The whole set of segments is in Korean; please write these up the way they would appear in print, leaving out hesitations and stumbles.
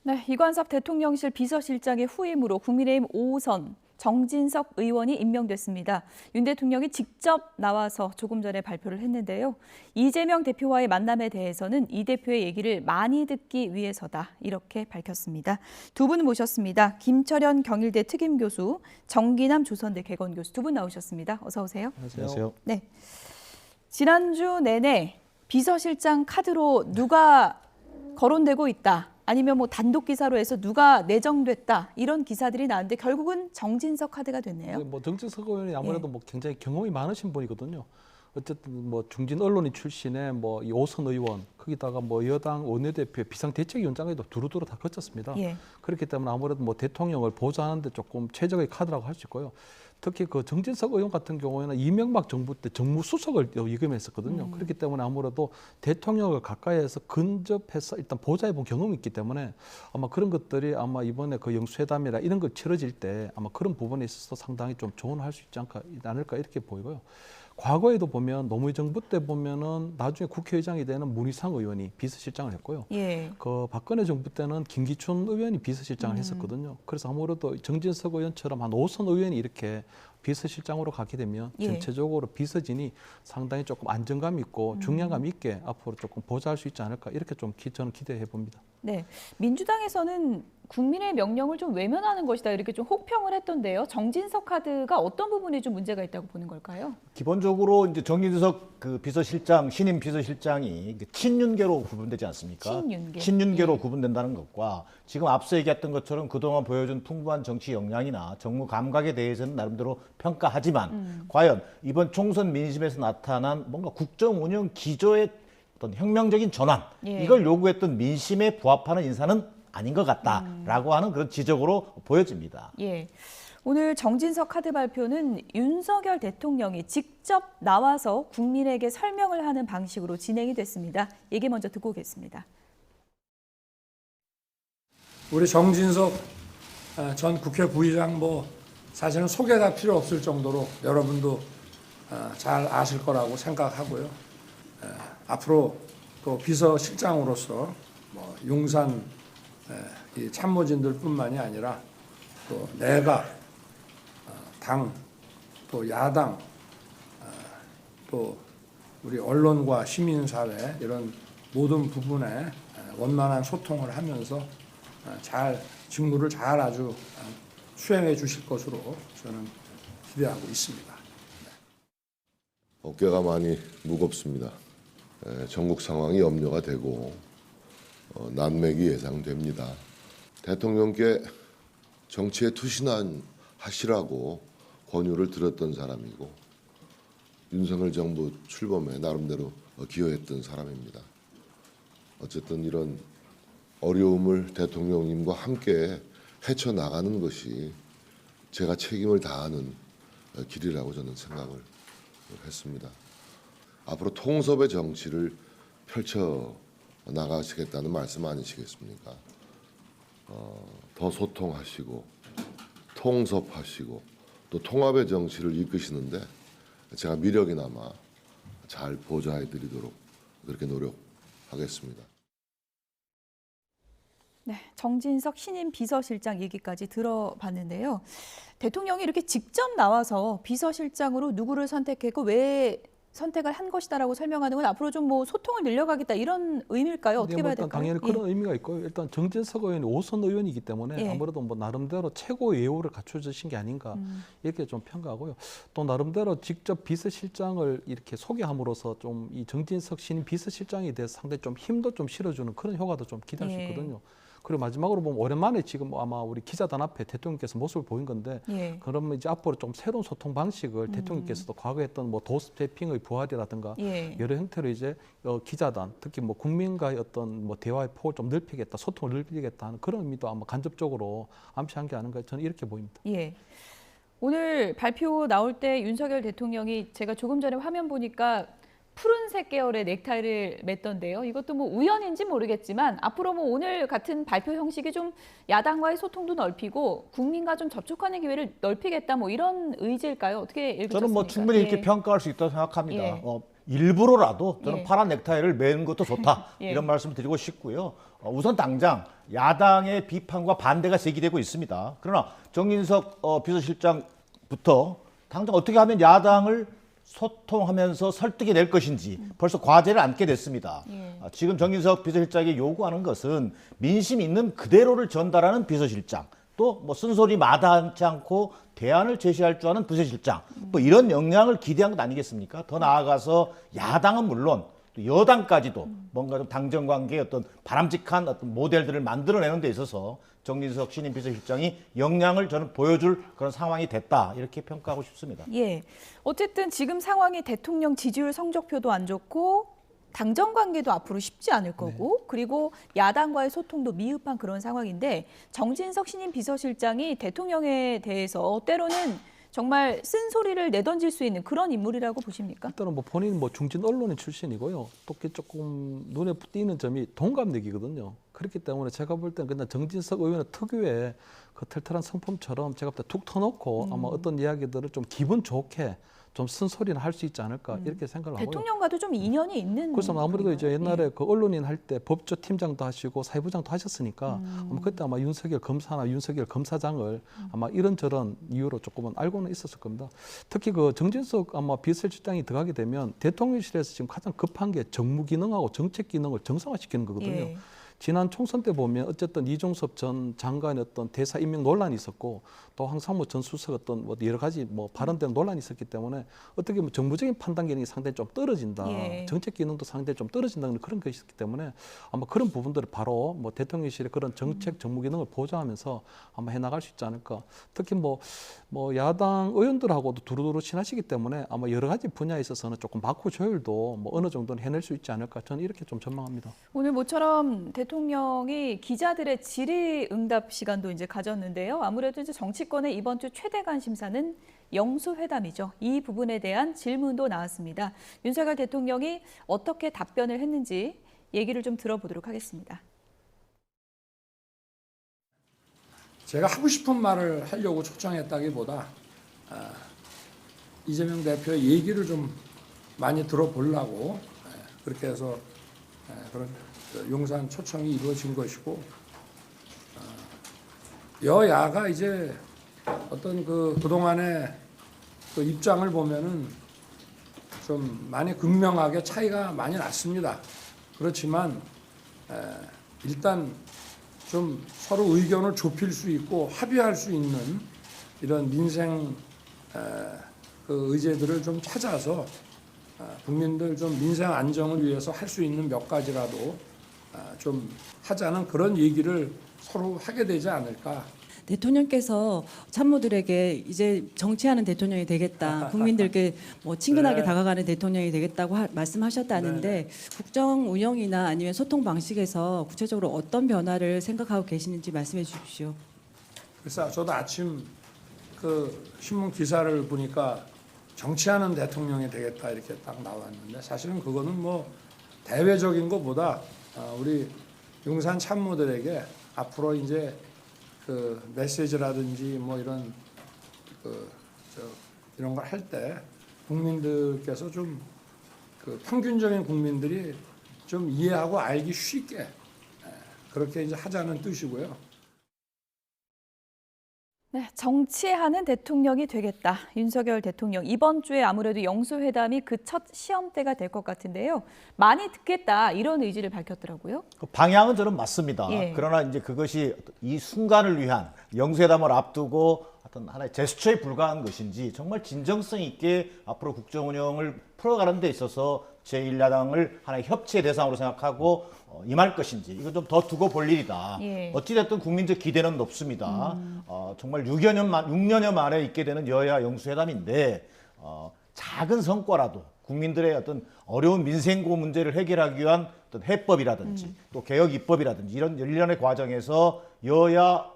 네, 이관섭 대통령실 비서실장의 후임으로 국민의힘 5선 정진석 의원이 임명됐습니다. 윤 대통령이 직접 나와서 조금 전에 발표를 했는데요. 이재명 대표와의 만남에 대해서는 이 대표의 얘기를 많이 듣기 위해서다, 이렇게 밝혔습니다. 두 분 모셨습니다. 김철현 경일대 특임교수, 정기남 조선대 개건교수 두 분 나오셨습니다. 어서 오세요. 안녕하세요. 네, 지난주 내내 비서실장 카드로 누가 거론되고 있다, 아니면 뭐 단독 기사로 해서 누가 내정됐다, 이런 기사들이 나왔는데 결국은 정진석 카드가 됐네요. 뭐 정진석 의원이 아무래도 뭐 굉장히 경험이 많으신 분이거든요. 어쨌든 뭐 중진 언론인 출신의 뭐 이 오선 의원, 거기다가 뭐 여당 원내대표 비상대책위원장에도 두루두루 다 거쳤습니다. 그렇기 때문에 아무래도 뭐 대통령을 보좌하는데 조금 최적의 카드라고 할 수 있고요. 특히 그 정진석 의원 같은 경우에는 이명박 정부 때 정무수석을 역임했었거든요. 그렇기 때문에 아무래도 대통령을 가까이에서 근접해서 일단 보좌해본 경험이 있기 때문에 아마 그런 것들이 아마 이번에 그 영수회담이나 이런 걸 치러질 때 아마 그런 부분에 있어서 상당히 좀 조언할 수 있지 않을까 이렇게 보이고요. 과거에도 보면 노무현 정부 때 보면은 나중에 국회의장이 되는 문희상 의원이 비서실장을 했고요. 그 박근혜 정부 때는 김기춘 의원이 비서실장을 했었거든요. 그래서 아무래도 정진석 의원처럼 한 5선 의원이 이렇게 비서실장으로 가게 되면 전체적으로 비서진이 상당히 조금 안정감 있고 중량감 있게 앞으로 조금 보좌할 수 있지 않을까 이렇게 좀 저는 기대해 봅니다. 네, 민주당에서는 국민의 명령을 좀 외면하는 것이다, 이렇게 좀 혹평을 했던데요. 정진석 카드가 어떤 부분에 좀 문제가 있다고 보는 걸까요? 기본적으로 이제 정진석 그 비서실장, 신임 비서실장이 친윤계로 구분되지 않습니까? 친윤계로 구분된다는 것과 지금 앞서 얘기했던 것처럼 그동안 보여준 풍부한 정치 역량이나 정무 감각에 대해서는 나름대로 평가하지만 과연 이번 총선 민심에서 나타난 뭔가 국정 운영 기조의 어떤 혁명적인 전환, 이걸 요구했던 민심에 부합하는 인사는 아닌 것 같다라고 하는 그런 지적으로 보여집니다. 오늘 정진석 카드 발표는 윤석열 대통령이 직접 나와서 국민에게 설명을 하는 방식으로 진행이 됐습니다. 얘기 먼저 듣고 오겠습니다. 우리 정진석 전 국회 부의장 사실은 소개가 필요 없을 정도로 여러분도 잘 아실 거라고 생각하고요. 앞으로 또 비서실장으로서 용산 이 참모진들뿐만이 아니라 또 내각, 당, 또 야당, 또 우리 언론과 시민사회 이런 모든 부분에 원만한 소통을 하면서 잘 직무를 잘 아주 수행해 주실 것으로 저는 기대하고 있습니다. 어깨가 많이 무겁습니다. 전국 상황이 염려가 되고 난맥이 예상됩니다. 대통령께 정치에 투신하시라고 권유를 드렸던 사람이고 윤석열 정부 출범에 나름대로 기여했던 사람입니다. 어쨌든 이런 어려움을 대통령님과 함께 헤쳐나가는 것이 제가 책임을 다하는 길이라고 저는 생각을 했습니다. 앞으로 통섭의 정치를 펼쳐 나가시겠다는 말씀 아니시겠습니까? 더 소통하시고 통섭하시고 또 통합의 정치를 이끄시는데 제가 미력이나마 잘 보좌해드리도록 그렇게 노력하겠습니다. 네, 정진석 신임 비서실장 얘기까지 들어봤는데요. 대통령이 이렇게 직접 나와서 비서실장으로 누구를 선택했고 왜 선택을 한 것이다라고 설명하는 건 앞으로 좀 소통을 늘려가겠다, 이런 의미일까요? 어떻게 봐야 될까요? 당연히 그런 의미가 있고요. 일단 정진석 의원이 5선 의원이기 때문에 아무래도 나름대로 최고의 예우를 갖춰주신 게 아닌가 이렇게 좀 평가하고요. 또 나름대로 직접 비서실장을 이렇게 소개함으로써 좀 이 정진석 신임 비서실장에 대해서 상당히 좀 힘도 좀 실어주는 그런 효과도 좀 기대할 수 있거든요. 그리고 마지막으로 보면 오랜만에 지금 아마 우리 기자단 앞에 대통령께서 모습을 보인 건데 그러면 이제 앞으로 좀 새로운 소통 방식을 대통령께서도 과거에 했던 도스태핑의 부활이라든가 여러 형태로 이제 기자단 특히 국민과의 어떤 대화의 폭을 좀 넓히겠다, 소통을 넓히겠다 하는 그런 의미도 아마 간접적으로 암시한 게 아닌가 저는 이렇게 보입니다. 오늘 발표 나올 때 윤석열 대통령이 제가 조금 전에 화면 보니까 푸른색 계열의 넥타이를 맸던데요. 이것도 우연인지 모르겠지만 앞으로 오늘 같은 발표 형식이 좀 야당과의 소통도 넓히고 국민과 좀 접촉하는 기회를 넓히겠다, 이런 의지일까요? 어떻게 읽으셨습니까? 저는 충분히 이렇게 평가할 수 있다고 생각합니다. 일부러라도 저는 예. 파란 넥타이를 매는 것도 좋다. 예. 이런 말씀을 드리고 싶고요. 우선 당장 야당의 비판과 반대가 제기되고 있습니다. 그러나 정진석 비서실장부터 당장 어떻게 하면 야당을 소통하면서 설득해 낼 것인지 벌써 과제를 안게 됐습니다. 예. 지금 정진석 비서실장이 요구하는 것은 민심 있는 그대로를 전달하는 비서실장, 또 뭐 쓴소리 마다하지 않고 대안을 제시할 줄 아는 부서실장, 뭐 이런 역량을 기대한 것 아니겠습니까? 더 나아가서 야당은 물론 또 여당까지도 뭔가 좀 당정 관계의 어떤 바람직한 어떤 모델들을 만들어내는 데 있어서 정진석 신임 비서실장이 역량을 저는 보여줄 그런 상황이 됐다, 이렇게 평가하고 싶습니다. 예. 어쨌든 지금 상황이 대통령 지지율 성적표도 안 좋고 당정 관계도 앞으로 쉽지 않을 거고 그리고 야당과의 소통도 미흡한 그런 상황인데 정진석 신임 비서실장이 대통령에 대해서 때로는 정말 쓴소리를 내던질 수 있는 그런 인물이라고 보십니까? 일단은 뭐 본인 뭐 중진 언론인 출신이고요. 또 조금 눈에 띄는 점이 동갑내기거든요. 그렇기 때문에 제가 볼 때는 그냥 정진석 의원의 특유의 그 털털한 성품처럼 제가 볼 때 툭 터놓고 아마 어떤 이야기들을 좀 기분 좋게 좀 쓴소리는 할 수 있지 않을까 이렇게 생각을 하고요. 대통령과도 좀 인연이 있는. 그래서 아무래도 이제 분인가요? 옛날에 그 언론인 할 때 법조 팀장도 하시고 사회부장도 하셨으니까 아마 그때 아마 윤석열 검사나 윤석열 검사장을 아마 이런저런 이유로 조금은 알고는 있었을 겁니다. 특히 그 정진석 아마 비서실장이 들어가게 되면 대통령실에서 지금 가장 급한 게 정무 기능하고 정책 기능을 정상화시키는 거거든요. 예. 지난 총선 때 보면 어쨌든 이종섭 전 장관의 어떤 대사 임명 논란이 있었고 또 황상무 전 수석 어떤 뭐 여러 가지 뭐 발언된 논란이 있었기 때문에 어떻게 보면 정무적인 판단 기능이 상당히 좀 떨어진다. 예. 정책 기능도 상당히 좀 떨어진다는 그런 것이 있기 때문에 아마 그런 부분들을 바로 뭐 대통령실의 그런 정책 정무 기능을 보좌하면서 아마 해나갈 수 있지 않을까. 특히 뭐 야당 의원들하고도 두루두루 친하시기 때문에 아마 여러 가지 분야에 있어서는 조금 마크 조율도 뭐 어느 정도는 해낼 수 있지 않을까. 저는 이렇게 좀 전망합니다. 오늘 모처럼 대통령이 기자들의 질의응답 시간도 이제 가졌는데요. 아무래도 이제 정치권의 이번 주 최대 관심사는 영수회담이죠. 이 부분에 대한 질문도 나왔습니다. 윤석열 대통령이 어떻게 답변을 했는지 얘기를 좀 들어보도록 하겠습니다. 제가 하고 싶은 말을 하려고 초청했다기보다 이재명 대표의 얘기를 좀 많이 들어보려고 그렇게 해서 그런 용산 초청이 이루어진 것이고, 여야가 이제 어떤 그동안의 그 입장을 보면은 좀 많이 극명하게 차이가 많이 났습니다. 그렇지만 일단 좀 서로 의견을 좁힐 수 있고 합의할 수 있는 이런 민생 그 의제들을 좀 찾아서 국민들 좀 민생 안정을 위해서 할 수 있는 몇 가지라도 좀 하자는 그런 얘기를 서로 하게 되지 않을까. 대통령께서 참모들에게 이제 정치하는 대통령이 되겠다, 국민들께 뭐 친근하게 네. 다가가는 대통령이 되겠다고 말씀하셨다는데 국정 운영이나 아니면 소통 방식에서 구체적으로 어떤 변화를 생각하고 계시는지 말씀해 주십시오. 그래서 저도 아침 그 신문 기사를 보니까 정치하는 대통령이 되겠다 이렇게 딱 나왔는데, 사실은 그거는 뭐 대외적인 것보다 우리 용산 참모들에게 앞으로 이제 그 메시지라든지 뭐 이런 이런 걸 할 때 국민들께서 좀 그 평균적인 국민들이 좀 이해하고 알기 쉽게 그렇게 이제 하자는 뜻이고요. 네, 정치하는 대통령이 되겠다. 윤석열 대통령 이번 주에 아무래도 영수회담이 그 첫 시험대가 될 것 같은데요. 많이 듣겠다 이런 의지를 밝혔더라고요. 방향은 저는 맞습니다. 예. 그러나 이제 그것이 이 순간을 위한 영수회담을 앞두고 어떤 하나의 제스처에 불과한 것인지 정말 진정성 있게 앞으로 국정 운영을 풀어가는 데 있어서 제1야당을 하나의 협치의 대상으로 생각하고 임할 것인지, 이거 좀 더 두고 볼 일이다. 예. 어찌됐든 국민적 기대는 높습니다. 정말 6년여 만에 있게 되는 여야 영수회담인데 작은 성과라도 국민들의 어떤 어려운 민생고 문제를 해결하기 위한 어떤 해법이라든지 또 개혁 입법이라든지 이런 일련의 과정에서 여야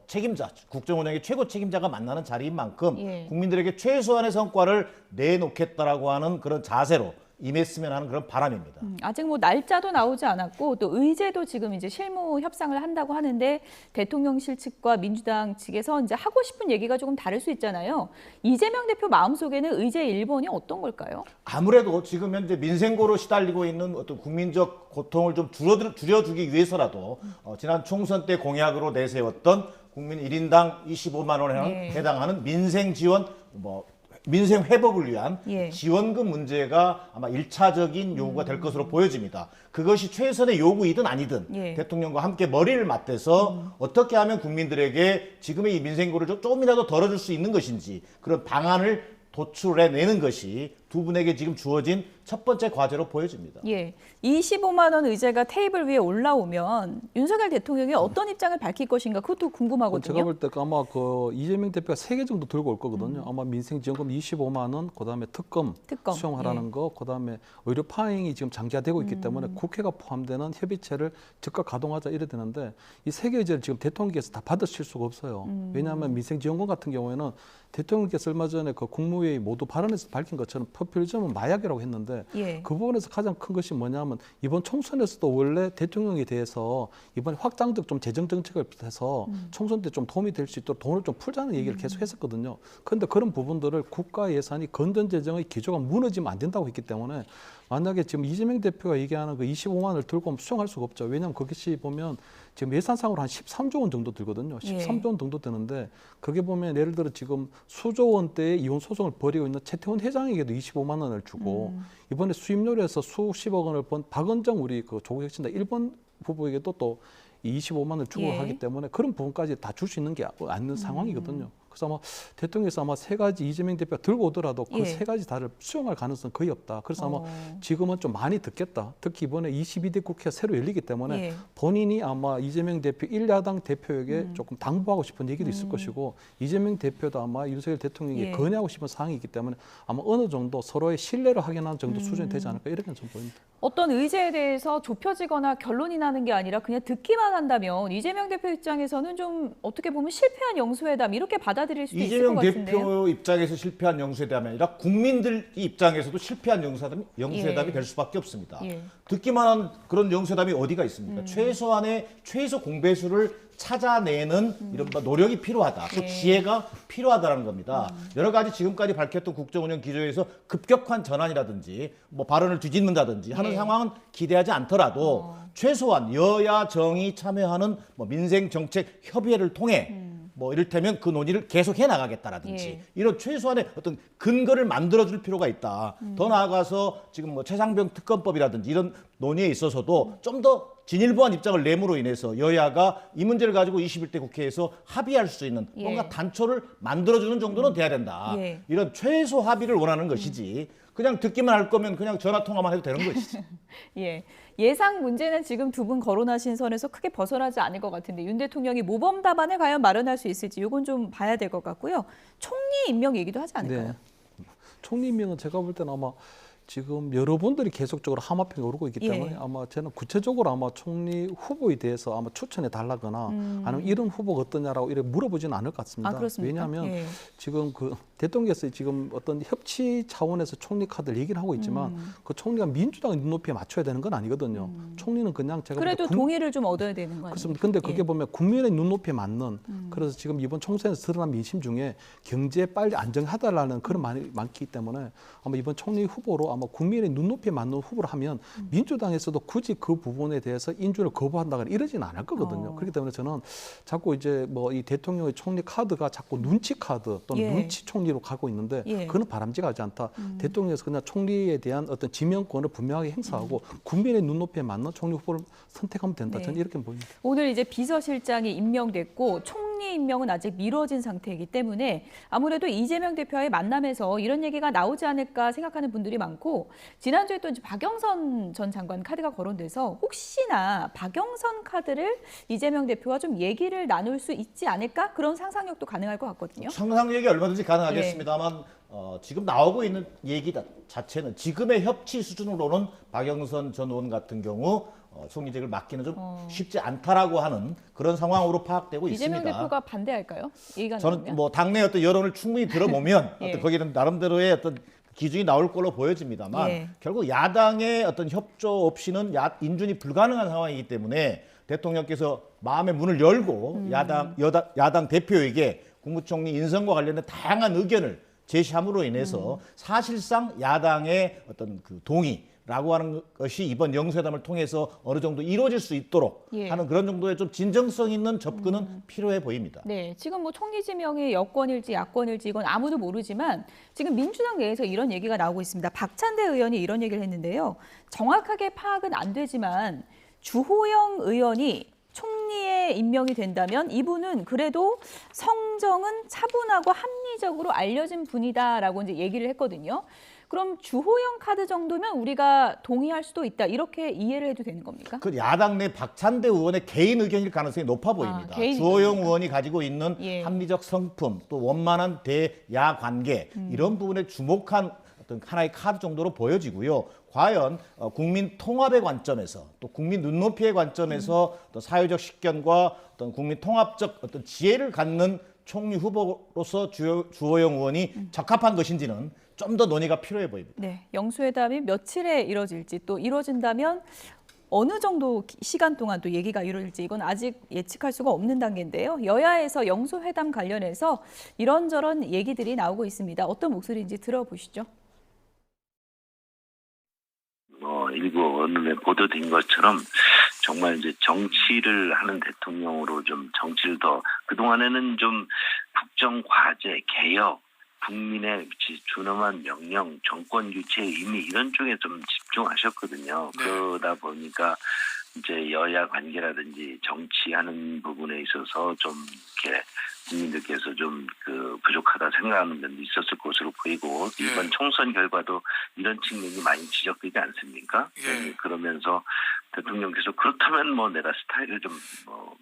책임자, 국정 운영의 최고 책임자가 만나는 자리인 만큼 예. 국민들에게 최소한의 성과를 내놓겠다라고 하는 그런 자세로 임했으면 하는 그런 바람입니다. 아직 뭐 날짜도 나오지 않았고 또 의제도 지금 이제 실무 협상을 한다고 하는데 대통령실 측과 민주당 측에서 이제 하고 싶은 얘기가 조금 다를 수 있잖아요. 이재명 대표 마음속에는 의제 1번이 어떤 걸까요? 아무래도 지금 현재 민생고로 시달리고 있는 어떤 국민적 고통을 좀 줄여주기 위해서라도 지난 총선 때 공약으로 내세웠던 국민 1인당 25만 원에 해당하는 민생 지원, 민생 회복을 위한 지원금 문제가 아마 1차적인 요구가 될 것으로 보여집니다. 그것이 최선의 요구이든 아니든 대통령과 함께 머리를 맞대서 어떻게 하면 국민들에게 지금의 이 민생고를 조금이라도 덜어줄 수 있는 것인지 그런 방안을 도출해내는 것이 두 분에게 지금 주어진 첫 번째 과제로 보여집니다. 25만 원 의제가 테이블 위에 올라오면 윤석열 대통령이 어떤 입장을 밝힐 것인가 그것도 궁금하거든요. 제가 볼 때 아마 그 이재명 대표가 3개 정도 들고 올 거거든요. 아마 민생지원금 25만 원, 그다음에 특검 수용하라는 거, 그다음에 의료 파행이 지금 장기화되고 있기 때문에 국회가 포함되는 협의체를 즉각 가동하자 이래 되는데 이 3개 의제를 지금 대통령께서 다 받으실 수가 없어요. 왜냐하면 민생지원금 같은 경우에는 대통령께서 얼마 전에 그 국무회의 모두 발언에서 밝힌 것처럼 포퓰리즘은 마약이라고 했는데 그 부분에서 가장 큰 것이 뭐냐면 이번 총선에서도 원래 대통령에 대해서 이번에 확장적 좀 재정 정책을 해서 총선 때 좀 도움이 될 수 있도록 돈을 좀 풀자는 얘기를 계속 했었거든요. 그런데 그런 부분들을 국가 예산이 건전 재정의 기조가 무너지면 안 된다고 했기 때문에 만약에 지금 이재명 대표가 얘기하는 그 25만 원을 들고 오면 수용할 수가 없죠. 왜냐하면 그것이 보면 지금 예산상으로 한 13조 원 정도 들거든요. 13조 원 정도 되는데 그게 보면 예를 들어 지금 수조 원대의 이혼 소송을 벌이고 있는 최태원 회장에게도 25만 원을 주고 이번에 수입료에서 수십억 원을 번 박은정 우리 그 조국 혁신당 1번 후보에게도 또 25만 원을 주고 하기 때문에 그런 부분까지 다 줄 수 있는 게 아닌 상황이거든요. 그래서 아마 대통령께서 아마 3가지 이재명 대표가 들고 오더라도 그 3가지 다를 수용할 가능성은 거의 없다. 그래서 아마 지금은 좀 많이 듣겠다. 특히 이번에 22대 국회가 새로 열리기 때문에 본인이 아마 이재명 대표 1야당 대표에게 조금 당부하고 싶은 얘기도 있을 것이고 이재명 대표도 아마 윤석열 대통령에게 건의하고 싶은 사항이기 때문에 아마 어느 정도 서로의 신뢰를 확인하는 정도 수준이 되지 않을까 이렇게 좀 보입니다. 어떤 의제에 대해서 좁혀지거나 결론이 나는 게 아니라 그냥 듣기만 한다면 이재명 대표 입장에서는 좀 어떻게 보면 실패한 영수회담 이렇게 받아들일 수도 있을 것 같은데요. 이재명 대표 입장에서 실패한 영수회담이 아니라 국민들 입장에서도 실패한 영수회담이 될 수밖에 없습니다. 듣기만 한 그런 영수회담이 어디가 있습니까? 최소한의 최소 공배수를 찾아내는 이런 노력이 필요하다. 또 지혜가 필요하다는 겁니다. 여러 가지 지금까지 밝혔던 국정운영 기조에서 급격한 전환이라든지 뭐 발언을 뒤집는다든지 하는 상황은 기대하지 않더라도 최소한 여야 정이 참여하는 뭐 민생 정책 협의회를 통해 뭐 이를테면 그 논의를 계속해 나가겠다라든지 이런 최소한의 어떤 근거를 만들어줄 필요가 있다. 더 나아가서 지금 뭐 최상병 특검법이라든지 이런 논의에 있어서도 좀 더 진일보한 입장을 내므로 인해서 여야가 이 문제를 가지고 21대 국회에서 합의할 수 있는 뭔가 단초를 만들어주는 정도는 돼야 된다. 이런 최소 합의를 원하는 것이지 그냥 듣기만 할 거면 그냥 전화 통화만 해도 되는 것이지. 예상 문제는 지금 두 분 거론하신 선에서 크게 벗어나지 않을 것 같은데 윤 대통령이 모범 답안을 과연 마련할 수 있을지 이건 좀 봐야 될 것 같고요. 총리 임명 얘기도 하지 않을까요? 총리 임명은 제가 볼 때는 아마 지금 여러분들이 계속적으로 하마평에 오르고 있기 때문에 아마 저는 구체적으로 아마 총리 후보에 대해서 아마 추천해 달라거나 아니면 이런 후보가 어떠냐라고 이렇게 물어보지는 않을 것 같습니다. 왜냐하면 지금 그 대통령께서 지금 어떤 협치 차원에서 총리 카드를 얘기를 하고 있지만 그 총리가 민주당의 눈높이에 맞춰야 되는 건 아니거든요. 총리는 그냥 제가 그래도 동의를 좀 얻어야 되는 거 아니에요? 그렇습니다. 근데 그게 보면 국민의 눈높이에 맞는 그래서 지금 이번 총선에서 드러난 민심 중에 경제에 빨리 안정하달라는 그런 말이 많기 때문에 아마 이번 총리 후보로 아마 국민의 눈높이에 맞는 후보를 하면 민주당에서도 굳이 그 부분에 대해서 인준을 거부한다거나 이러지는 않을 거거든요. 그렇기 때문에 저는 자꾸 이제 뭐 이 대통령의 총리 카드가 자꾸 눈치 카드 또는 눈치 총리로 가고 있는데 그건 바람직하지 않다. 대통령에서 그냥 총리에 대한 어떤 지명권을 분명하게 행사하고 국민의 눈높이에 맞는 총리 후보를 선택하면 된다. 저는 이렇게 보입니다. 오늘 이제 비서실장이 임명됐고 총리 임명은 아직 미뤄진 상태이기 때문에 아무래도 이재명 대표와의 만남에서 이런 얘기가 나오지 않을까 생각하는 분들이 많고 지난주에 또 이제 박영선 전 장관 카드가 거론돼서 혹시나 박영선 카드를 이재명 대표와 좀 얘기를 나눌 수 있지 않을까 그런 상상력도 가능할 것 같거든요. 상상력이 얼마든지 가능하겠습니다만 지금 나오고 있는 얘기 자체는 지금의 협치 수준으로는 박영선 전 의원 같은 경우 총리직을 맡기는 좀 쉽지 않다라고 하는 그런 상황으로 파악되고 이재명 있습니다. 대표가 반대할까요? 얘기가 저는 나오면? 뭐 당내 어떤 여론을 충분히 들어보면 어떤 거기는 나름대로의 어떤 기준이 나올 걸로 보여집니다만 예. 결국 야당의 어떤 협조 없이는 인준이 불가능한 상황이기 때문에 대통령께서 마음의 문을 열고 야당 대표에게 국무총리 인선과 관련된 다양한 의견을 제시함으로 인해서 사실상 야당의 어떤 그 동의라고 하는 것이 이번 영수회담을 통해서 어느 정도 이루어질 수 있도록 예. 하는 그런 정도의 좀 진정성 있는 접근은 필요해 보입니다. 네, 지금 뭐 총리 지명이 여권일지 야권일지 이건 아무도 모르지만 지금 민주당 내에서 이런 얘기가 나오고 있습니다. 박찬대 의원이 이런 얘기를 했는데요. 정확하게 파악은 안 되지만 주호영 의원이 총리에 임명이 된다면 이분은 그래도 성정은 차분하고 합리적으로 알려진 분이다라고 이제 얘기를 했거든요. 그럼 주호영 카드 정도면 우리가 동의할 수도 있다. 이렇게 이해를 해도 되는 겁니까? 그 야당 내 박찬대 의원의 개인 의견일 가능성이 높아 보입니다. 개인 주호영 의견입니까? 의원이 가지고 있는 예. 합리적 성품, 또 원만한 대야 관계 이런 부분에 주목한 어떤 하나의 카드 정도로 보여지고요. 과연 국민 통합의 관점에서 또 국민 눈높이의 관점에서 또 사회적 식견과 어떤 국민 통합적 어떤 지혜를 갖는 총리 후보로서 주호영 의원이 적합한 것인지는 좀 더 논의가 필요해 보입니다. 네, 영수회담이 며칠에 이뤄질지 또 이뤄진다면 어느 정도 시간 동안 또 얘기가 이루어질지 이건 아직 예측할 수가 없는 단계인데요. 여야에서 영수회담 관련해서 이런저런 얘기들이 나오고 있습니다. 어떤 목소리인지 들어보시죠. 일부 언론에 보도된 것처럼 정말 이제 정치를 하는 대통령으로 좀 정치를 더 그동안에는 좀 국정 과제, 개혁, 국민의 준엄한 명령, 정권 교체 이미 이런 쪽에 좀 집중하셨거든요. 네. 그러다 보니까 이제 여야 관계라든지 정치하는 부분에 있어서 좀 이렇게 국민들께서 좀 그 부족하다 생각하는 면도 있었을 것으로 보이고 예. 이번 총선 결과도 이런 측면이 많이 지적되지 않습니까? 예. 그러면서 대통령께서 그렇다면 뭐 내가 스타일을 좀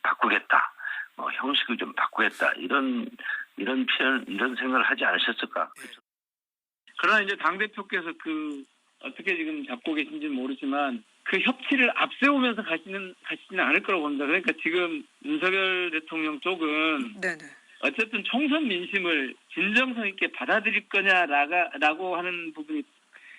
바꾸겠다, 형식을 좀 바꾸겠다 이런 표현 이런 생각을 하지 않으셨을까? 그러나 이제 당대표께서 어떻게 지금 잡고 계신지는 모르지만 그 협치를 앞세우면서 가시지는 않을 거라고 봅니다. 그러니까 지금 윤석열 대통령 쪽은 네네. 어쨌든 총선 민심을 진정성 있게 받아들일 거냐라고 하는 부분이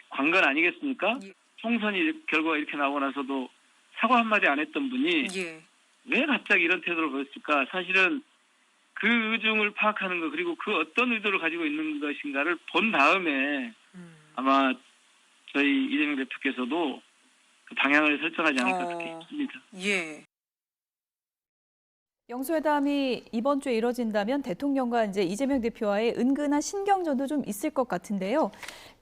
관건 아니겠습니까? 예. 총선이 결과가 이렇게 나오고 나서도 사과 한마디 안 했던 분이 예. 왜 갑자기 이런 태도를 보였을까? 사실은 그 의중을 파악하는 것 그리고 그 어떤 의도를 가지고 있는 것인가를 본 다음에 아마 저희 이재명 대표께서도 그 방향을 설정하지 않을까 그렇게 싶습니다. 예. 영수회담이 이번 주에 이뤄진다면 대통령과 이제 이재명 대표와의 은근한 신경전도 좀 있을 것 같은데요.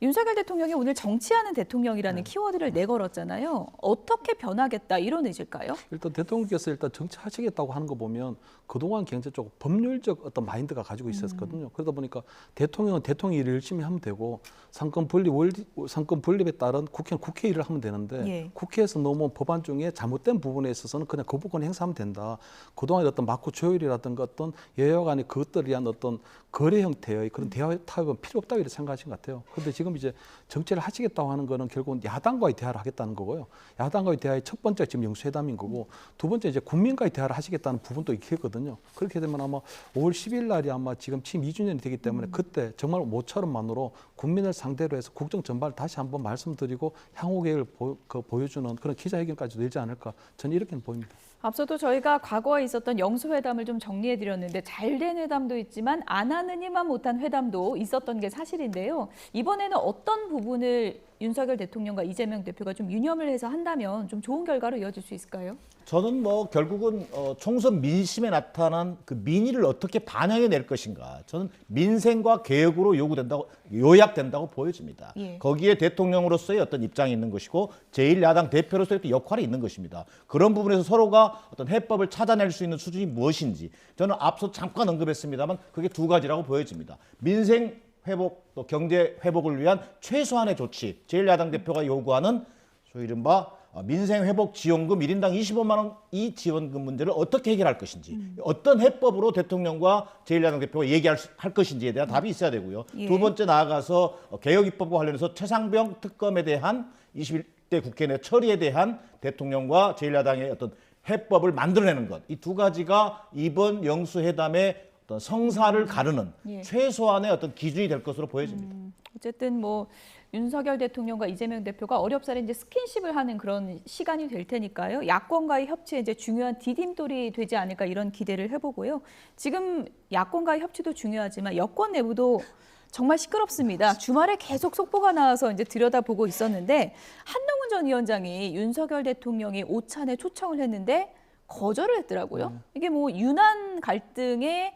윤석열 대통령이 오늘 정치하는 대통령이라는 키워드를 내걸었잖아요. 어떻게 변하겠다 이런 의지일까요? 일단 대통령께서 일단 정치하시겠다고 하는 거 보면 그동안 굉장히 좀 법률적 어떤 마인드가 가지고 있었거든요. 그러다 보니까 대통령은 대통령 일을 열심히 하면 되고 상권 분립에 따른 국회는 국회 일을 하면 되는데 예. 국회에서 넘어온 법안 중에 잘못된 부분에 있어서는 그냥 거부권 행사하면 된다. 그동안 어떤 막구 조율이라든가 어떤 여야 간의 그것들에 대한 어떤 거래 형태의 그런 대화 타협은 필요 없다고 이렇게 생각하신 것 같아요. 그런데 지금 이제 정치를 하시겠다고 하는 거는 결국은 야당과의 대화를 하겠다는 거고요. 야당과의 대화의 첫 번째 지금 영수회담인 거고 두 번째 이제 국민과의 대화를 하시겠다는 부분도 있겠거든요. 그렇게 되면 아마 5월 10일 날이 아마 지금 취임 2주년이 되기 때문에 그때 정말 모처럼만으로 국민을 상대로 해서 국정 전반을 다시 한번 말씀드리고 향후 계획을 보여주는 그런 기자회견까지 되지 않을까 저는 이렇게 보입니다. 앞서도 저희가 과거에 있었던 영수회담을 좀 정리해드렸는데 잘된 회담도 있지만 안 하느니만 못한 회담도 있었던 게 사실인데요. 이번에는 어떤 부분을 윤석열 대통령과 이재명 대표가 좀 유념을 해서 한다면 좀 좋은 결과로 이어질 수 있을까요? 저는 뭐 결국은 총선 민심에 나타난 그 민의를 어떻게 반영해 낼 것인가. 저는 민생과 개혁으로 요약된다고 보여집니다. 예. 거기에 대통령으로서의 어떤 입장이 있는 것이고 제1야당 대표로서의 또 역할이 있는 것입니다. 그런 부분에서 서로가 어떤 해법을 찾아낼 수 있는 수준이 무엇인지 저는 앞서 잠깐 언급했습니다만 그게 두 가지라고 보여집니다. 민생 회복 또 경제 회복을 위한 최소한의 조치, 제1야당 대표가 요구하는 소위 이른바 민생회복 지원금 1인당 25만 원 이 지원금 문제를 어떻게 해결할 것인지 어떤 해법으로 대통령과 제1야당 대표가 얘기할 것인지에 대한 답이 있어야 되고요. 예. 두 번째 나아가서 개혁 입법과 관련해서 최상병 특검에 대한 21대 국회 내 처리에 대한 대통령과 제1야당의 어떤 해법을 만들어내는 것. 이 두 가지가 이번 영수회담의 어떤 성사를 가르는 예. 최소한의 어떤 기준이 될 것으로 보여집니다. 어쨌든 뭐 윤석열 대통령과 이재명 대표가 어렵사리 이제 스킨십을 하는 그런 시간이 될 테니까요. 야권과의 협치에 이제 중요한 디딤돌이 되지 않을까 이런 기대를 해보고요. 지금 야권과의 협치도 중요하지만 여권 내부도 정말 시끄럽습니다. 주말에 계속 속보가 나와서 이제 들여다보고 있었는데 한동훈 전 위원장이 윤석열 대통령이 오찬에 초청을 했는데 거절을 했더라고요. 이게 뭐 윤한 갈등의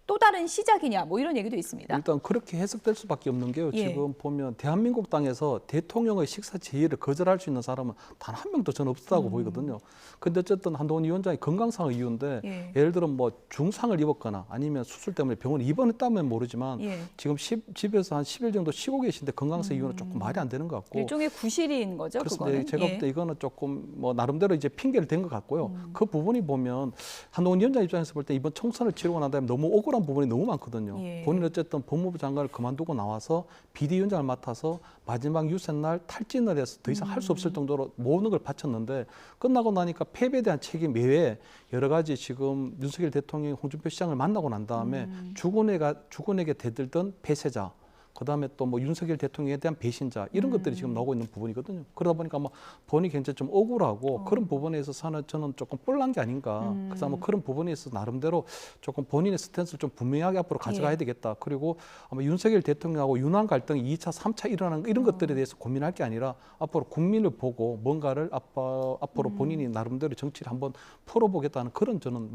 또 다른 시작이냐 뭐 이런 얘기도 있습니다. 일단 그렇게 해석될 수밖에 없는 게요. 예. 지금 보면 대한민국 땅에서 대통령의 식사 제의를 거절할 수 있는 사람은 단 한 명도 저는 없다고 보이거든요. 근데 어쨌든 한동훈 위원장이 건강상 이유인데 예. 예를 들어 뭐 중상을 입었거나 아니면 수술 때문에 병원에 입원했다면 모르지만 예. 지금 집에서 한 10일 정도 쉬고 계신데 건강상 이유는 조금 말이 안 되는 것 같고. 일종의 구실인 거죠, 그래서 그거는. 제가 볼 때 이거는 조금 뭐 나름대로 이제 핑계를 댄 것 같고요. 그 부분이 보면 한동훈 위원장 입장에서 볼 때 이번 총선을 치르고 난 다음에 너무 억울한 부분이 너무 많거든요. 예. 본인은 어쨌든 법무부 장관을 그만두고 나와서 비대위원장을 맡아서 마지막 유세날 탈진을 해서 더 이상 할 수 없을 정도로 모든 걸 바쳤는데 끝나고 나니까 패배에 대한 책임 외에 여러 가지 지금 윤석열 대통령이 홍준표 시장을 만나고 난 다음에 주군에게 대들던 폐쇄자 그다음에 또 뭐 윤석열 대통령에 대한 배신자 이런 것들이 지금 나오고 있는 부분이거든요. 그러다 보니까 뭐 본인이 굉장히 좀 억울하고 그런 부분에 있어서는 저는 조금 뿔난 게 아닌가. 그래서 뭐 그런 부분에 있어서 나름대로 조금 본인의 스탠스를 좀 분명하게 앞으로 가져가야 되겠다. 그리고 아마 윤석열 대통령하고 윤한 갈등이 2차, 3차 일어나는 이런 것들에 대해서 고민할 게 아니라 앞으로 국민을 보고 뭔가를 앞으로 본인이 나름대로 정치를 한번 풀어보겠다는 그런 저는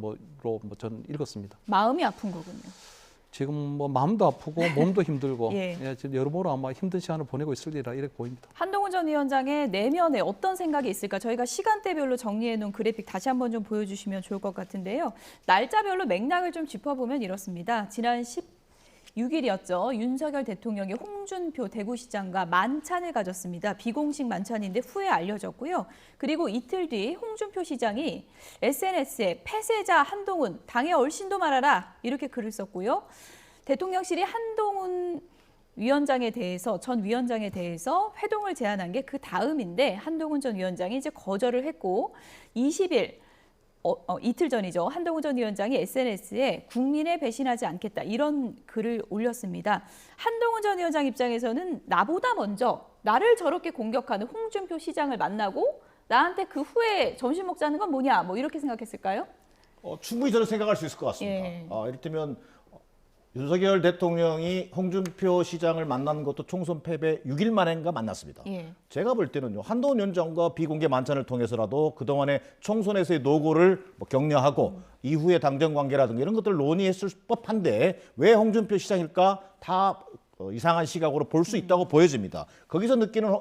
저는 읽었습니다. 마음이 아픈 거군요. 지금 뭐 마음도 아프고 몸도 힘들고 예. 지금 여러모로 아마 힘든 시간을 보내고 있으리라 이렇게 보입니다. 한동훈 전 위원장의 내면에 어떤 생각이 있을까 저희가 시간대별로 정리해 놓은 그래픽 다시 한번 좀 보여주시면 좋을 것 같은데요. 날짜별로 맥락을 좀 짚어보면 이렇습니다. 지난 16일이었죠. 윤석열 대통령이 홍준표 대구시장과 만찬을 가졌습니다. 비공식 만찬인데 후에 알려졌고요. 그리고 이틀 뒤 홍준표 시장이 SNS에 폐쇄자 한동훈 당의 얼씬도 말아라 이렇게 글을 썼고요. 대통령실이 한동훈 전 위원장에 대해서 회동을 제안한 게 그 다음인데 한동훈 전 위원장이 이제 거절을 했고 20일 이틀 전이죠. 한동훈 전 위원장이 SNS에 국민에 배신하지 않겠다 이런 글을 올렸습니다. 한동훈 전 위원장 입장에서는 나보다 먼저 나를 저렇게 공격하는 홍준표 시장을 만나고 나한테 그 후에 점심 먹자는 건 뭐냐 뭐 이렇게 생각했을까요? 충분히 저는 생각할 수 있을 것 같습니다. 예. 이를테면 윤석열 대통령이 홍준표 시장을 만난 것도 총선 패배 6일 만인가 만났습니다. 예. 제가 볼 때는요. 한동훈 위원장과 비공개 만찬을 통해서라도 그동안의 총선에서의 노고를 격려하고 이후의 당정 관계라든가 이런 것들을 논의했을 법한데 왜 홍준표 시장일까? 다 이상한 시각으로 볼 수 있다고 보여집니다. 거기서 느끼는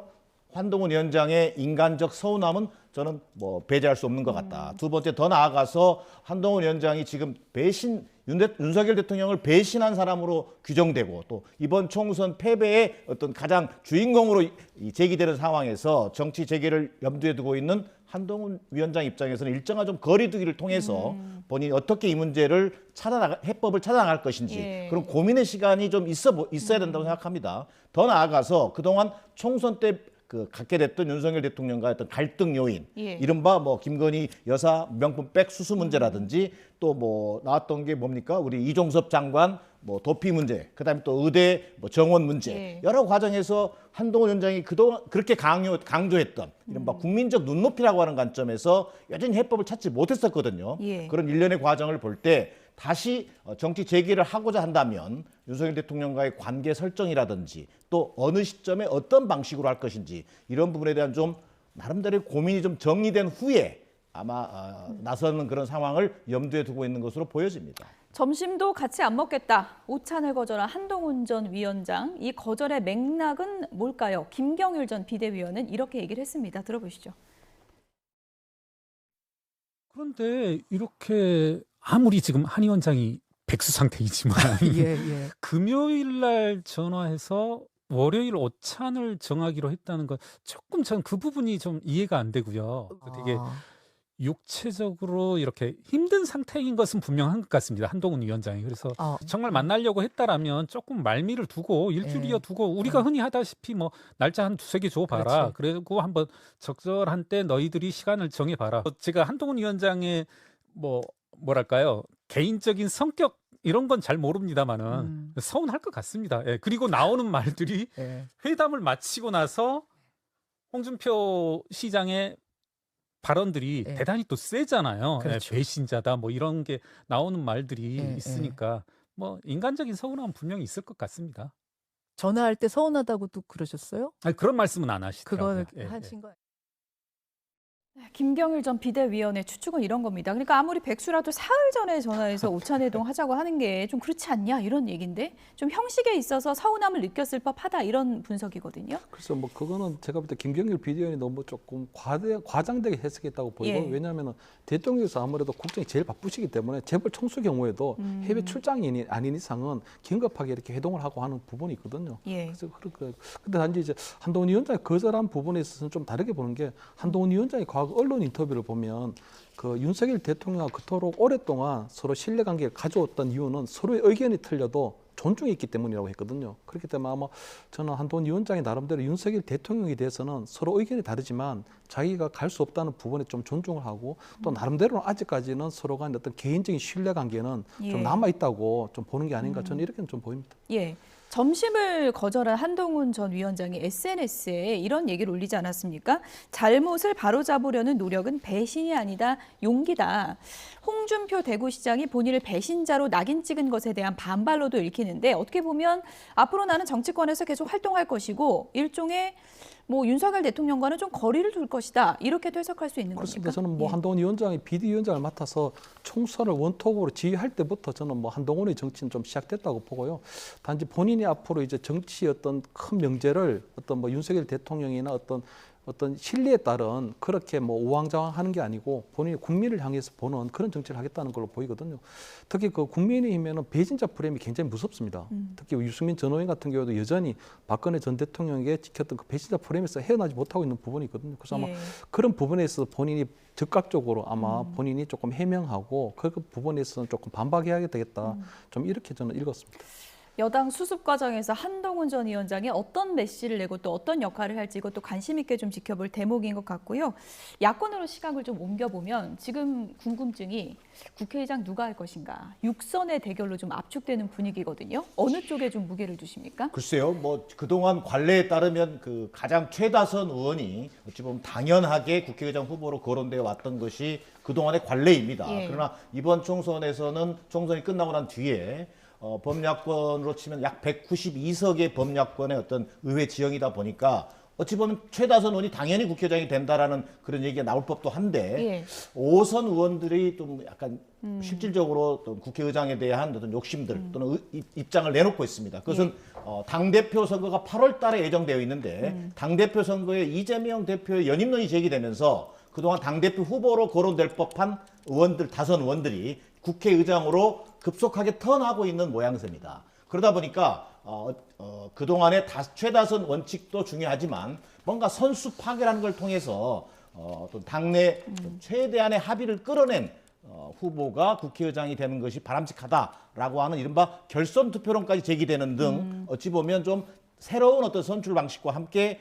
한동훈 위원장의 인간적 서운함은 저는 배제할 수 없는 것 같다. 두 번째 더 나아가서 한동훈 위원장이 지금 윤석열 대통령을 배신한 사람으로 규정되고 또 이번 총선 패배의 어떤 가장 주인공으로 제기되는 상황에서 정치 재개를 염두에 두고 있는 한동훈 위원장 입장에서는 일정한 좀 거리두기를 통해서 본인이 어떻게 이 문제를 해법을 찾아나갈 것인지 그런 고민의 시간이 좀 있어야 된다고 생각합니다. 더 나아가서 그동안 총선 때 갖게 됐던 윤석열 대통령과의 어떤 갈등 요인, 이른바 김건희 여사 명품백 수수 문제라든지 또 나왔던 게 뭡니까? 우리 이종섭 장관 도피 문제, 그다음에 또 의대 정원 문제, 여러 과정에서 한동훈 위원장이 그동안 그렇게 강조했던 이른바 국민적 눈높이라고 하는 관점에서 여전히 해법을 찾지 못했었거든요. 그런 일련의 과정을 볼 때 다시 정치 재개를 하고자 한다면 윤석열 대통령과의 관계 설정이라든지 또 어느 시점에 어떤 방식으로 할 것인지 이런 부분에 대한 좀 나름대로의 고민이 좀 정리된 후에 아마 나서는 그런 상황을 염두에 두고 있는 것으로 보여집니다. 점심도 같이 안 먹겠다. 오찬을 거절한 한동훈 전 위원장. 이 거절의 맥락은 뭘까요? 김경일 전 비대위원은 이렇게 얘기를 했습니다. 들어보시죠. 그런데 이렇게 아무리 지금 한 위원장이 백수 상태이지만 금요일 날 전화해서 월요일 오찬을 정하기로 했다는 건 조금 전 그 부분이 좀 이해가 안 되고요. 되게 육체적으로 이렇게 힘든 상태인 것은 분명한 것 같습니다. 한동훈 위원장이. 그래서 정말 만나려고 했다라면 조금 말미를 두고 일주일이어 두고 우리가 흔히 하다시피 날짜 한 두세 개 줘봐라. 그리고 한번 적절한 때 너희들이 시간을 정해봐라. 제가 한동훈 위원장의 뭐랄까요 개인적인 성격 이런 건 잘 모릅니다만은 서운할 것 같습니다. 예, 그리고 나오는 말들이 회담을 마치고 나서 홍준표 시장의 발언들이 대단히 또 세잖아요. 그렇죠. 배신자다 뭐 이런 게 나오는 말들이 있으니까 뭐 인간적인 서운함은 분명히 있을 것 같습니다. 전화할 때 서운하다고도 그러셨어요? 아니, 그런 말씀은 안 하시더라고요. 그거 하신 거. 김경일 전 비대위원의 추측은 이런 겁니다. 그러니까 아무리 백수라도 사흘 전에 전화해서 오찬회동 하자고 하는 게 좀 그렇지 않냐 이런 얘기인데 좀 형식에 있어서 서운함을 느꼈을 법하다 이런 분석이거든요. 그래서 뭐 그거는 제가 볼 때 김경일 비대위원이 너무 조금 과장되게 해석했다고 보이고 왜냐하면 대통령께서 아무래도 국정이 제일 바쁘시기 때문에 재벌 총수 경우에도 해외 출장이 아닌 이상은 긴급하게 이렇게 회동을 하고 하는 부분이 있거든요. 그래서 근데 단지 이제 한동훈 위원장이 거절한 부분에 있어서는 좀 다르게 보는 게 한동훈 위원장이 과거 언론 인터뷰를 보면 그 윤석열 대통령과 그토록 오랫동안 서로 신뢰관계를 가져왔던 이유는 서로의 의견이 틀려도 존중이 있기 때문이라고 했거든요. 그렇기 때문에 아마 저는 한동훈 위원장이 나름대로 윤석열 대통령에 대해서는 서로 의견이 다르지만 자기가 갈 수 없다는 부분에 좀 존중을 하고 또 나름대로는 아직까지는 서로 간의 어떤 개인적인 신뢰관계는 좀 남아있다고 좀 보는 게 아닌가 저는 이렇게는 좀 보입니다. 점심을 거절한 한동훈 전 위원장이 SNS에 이런 얘기를 올리지 않았습니까? 잘못을 바로잡으려는 노력은 배신이 아니다, 용기다. 홍준표 대구시장이 본인을 배신자로 낙인 찍은 것에 대한 반발로도 읽히는데 어떻게 보면 앞으로 나는 정치권에서 계속 활동할 것이고 일종의 뭐 윤석열 대통령과는 좀 거리를 둘 것이다. 이렇게도 해석할 수 있는 그렇습니다. 겁니까? 저는 뭐 한동훈 위원장이 비대위원장을 맡아서 총선을 원톱으로 지휘할 때부터 저는 뭐 한동훈의 정치는 좀 시작됐다고 보고요. 단지 본인이 앞으로 이제 정치의 어떤 큰 명제를 어떤 뭐 윤석열 대통령이나 어떤 신뢰에 따른 그렇게 뭐 우왕좌왕하는 게 아니고 본인이 국민을 향해서 보는 그런 정치를 하겠다는 걸로 보이거든요. 특히 그 국민의힘에는 배신자 프레임이 굉장히 무섭습니다. 특히 유승민 전 의원 같은 경우도 여전히 박근혜 전 대통령에게 지켰던 그 배신자 프레임에서 헤어나지 못하고 있는 부분이 있거든요. 그래서 아마 그런 부분에 있어서 본인이 즉각적으로 아마 본인이 조금 해명하고 그 부분에 있어서는 조금 반박해야 되겠다. 좀 이렇게 저는 읽었습니다. 여당 수습 과정에서 한동훈 전 위원장이 어떤 메시지를 내고 또 어떤 역할을 할지 이것도 관심 있게 좀 지켜볼 대목인 것 같고요. 야권으로 시각을 좀 옮겨보면 지금 궁금증이 국회의장 누가 할 것인가. 6선의 대결로 좀 압축되는 분위기거든요. 어느 쪽에 좀 무게를 두십니까? 글쎄요. 뭐 그동안 관례에 따르면 그 가장 최다선 의원이 어찌 보면 당연하게 국회의장 후보로 거론되어 왔던 것이 그동안의 관례입니다. 그러나 이번 총선에서는 총선이 끝나고 난 뒤에 범야권으로 치면 약 192석의 범야권의 어떤 의회 지형이다 보니까 어찌 보면 최다선 의원이 당연히 국회의장이 된다라는 그런 얘기가 나올 법도 한데 5선 의원들이 좀 약간 실질적으로 또 국회의장에 대한 어떤 욕심들 또는 입장을 내놓고 있습니다. 그것은 당대표 선거가 8월 달에 예정되어 있는데 당대표 선거에 이재명 대표의 연임론이 제기되면서 그동안 당대표 후보로 거론될 법한 의원들, 다선 의원들이 국회의장으로 급속하게 턴하고 있는 모양새입니다. 그러다 보니까 그동안의 최다선 원칙도 중요하지만 뭔가 선수 파괴라는 걸 통해서 또 당내 최대한의 합의를 끌어낸 후보가 국회의장이 되는 것이 바람직하다라고 하는 이른바 결선 투표론까지 제기되는 등 어찌 보면 좀 새로운 어떤 선출 방식과 함께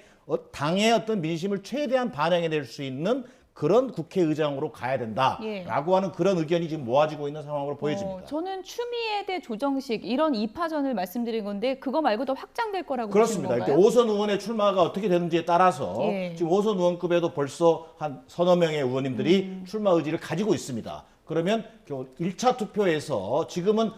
당의 어떤 민심을 최대한 반영해낼 수 있는 그런 국회의장으로 가야 된다라고 하는 그런 의견이 지금 모아지고 있는 상황으로 보여집니다. 저는 추미애 대 조정식 이런 2파전을 말씀드린 건데 그거 말고도 확장될 거라고 그렇습니다. 보시는 건가요? 5선 의원의 출마가 어떻게 되는지에 따라서 지금 5선 의원급에도 벌써 한 서너 명의 의원님들이 출마 의지를 가지고 있습니다. 그러면 1차 투표에서 지금은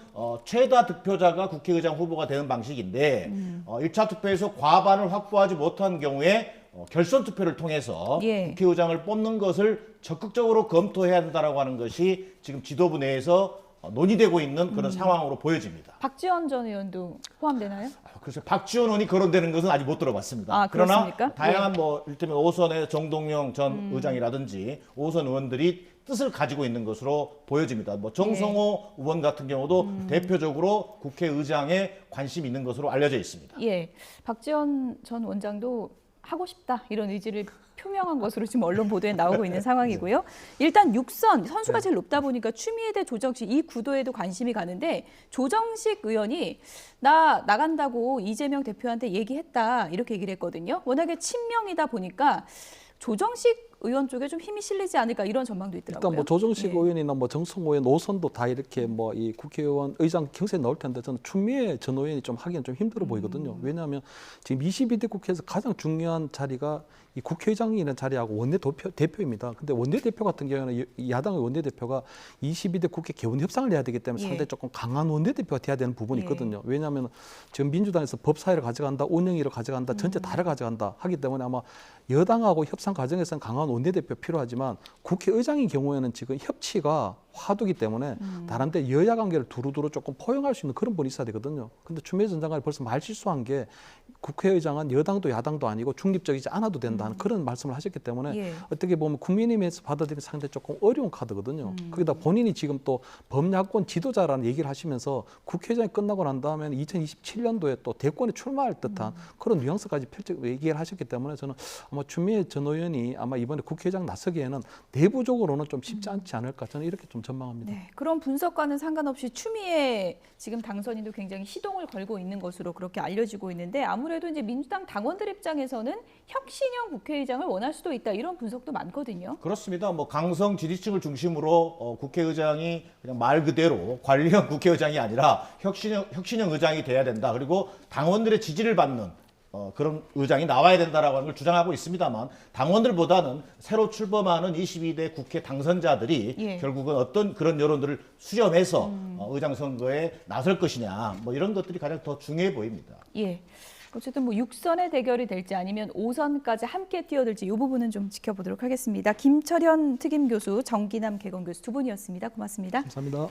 최다 득표자가 국회의장 후보가 되는 방식인데 1차 투표에서 과반을 확보하지 못한 경우에 결선 투표를 통해서 국회의장을 뽑는 것을 적극적으로 검토해야 된다라고 하는 것이 지금 지도부 내에서 논의되고 있는 그런 상황으로 보여집니다. 박지원 전 의원도 포함되나요? 그래서 박지원 의원이 거론되는 것은 아직 못 들어봤습니다. 그러나 다양한 뭐 이를테면 5선의 정동영 전 의장이라든지 5선 의원들이 뜻을 가지고 있는 것으로 보여집니다. 뭐 정성호 의원 같은 경우도 대표적으로 국회의장에 관심이 있는 것으로 알려져 있습니다. 박지원 전 원장도 하고 싶다 이런 의지를 표명한 것으로 지금 언론 보도에 나오고 있는 상황이고요. 일단 6선 선수가 제일 높다 보니까 추미애 대 조정식 이 구도에도 관심이 가는데 조정식 의원이 나 나간다고 이재명 대표한테 얘기했다 이렇게 얘기를 했거든요. 워낙에 친명이다 보니까 조정식 의원 쪽에 좀 힘이 실리지 않을까 이런 전망도 있더라고요. 일단 뭐 조정식 예. 의원이나 뭐 정성 의원, 노선도 다 이렇게 뭐 이 국회의원 의장 경선에 나올 텐데 저는 추미애 전 의원이 좀 하기는 좀 힘들어 보이거든요. 왜냐하면 지금 22대 국회에서 가장 중요한 자리가 이 국회의장이라는 자리하고 원내대표입니다. 근데 원내대표 같은 경우는 야당의 원내대표가 22대 국회 개원 협상을 해야 되기 때문에 상당히 조금 강한 원내대표가 돼야 되는 부분이 있거든요. 왜냐하면 지금 민주당에서 법사위를 가져간다, 운영위를 가져간다, 전체 다를 가져간다 하기 때문에 아마 여당하고 협상 과정에서는 강한 원내대표 필요하지만 국회의장의 경우에는 지금 협치가 화두기 때문에 다른데 여야 관계를 두루두루 조금 포용할 수 있는 그런 분이 있어야 되거든요. 근데 추미애 전 장관이 벌써 말실수한 게 국회의장은 여당도 야당도 아니고 중립적이지 않아도 된다는 그런 말씀을 하셨기 때문에 어떻게 보면 국민의힘에서 받아들이기 상당히 조금 어려운 카드거든요. 거기다 본인이 지금 또 범야권 지도자라는 얘기를 하시면서 국회의장이 끝나고 난 다음에는 2027년도에 또 대권에 출마할 듯한 그런 뉘앙스까지 얘기를 하셨기 때문에 저는 아마 추미애 전 의원이 아마 이번에 국회의장 나서기에는 내부적으로는 좀 쉽지 않지 않을까 저는 이렇게 좀 전망합니다. 네, 그런 분석과는 상관없이 추미애 지금 당선인도 굉장히 시동을 걸고 있는 것으로 그렇게 알려지고 있는데 아무래도 이제 민주당 당원들 입장에서는 혁신형 국회의장을 원할 수도 있다 이런 분석도 많거든요. 그렇습니다. 뭐 강성 지지층을 중심으로 국회의장이 그냥 말 그대로 관리형 국회의장이 아니라 혁신형 의장이 돼야 된다. 그리고 당원들의 지지를 받는 그런 의장이 나와야 된다라고 하는 걸 주장하고 있습니다만 당원들보다는 새로 출범하는 22대 국회 당선자들이 결국은 어떤 그런 여론들을 수렴해서 의장 선거에 나설 것이냐 뭐 이런 것들이 가장 더 중요해 보입니다. 예. 어쨌든 뭐 6선의 대결이 될지 아니면 5선까지 함께 뛰어들지 이 부분은 좀 지켜보도록 하겠습니다. 김철현 특임교수, 정기남 개건교수 두 분이었습니다. 고맙습니다. 감사합니다.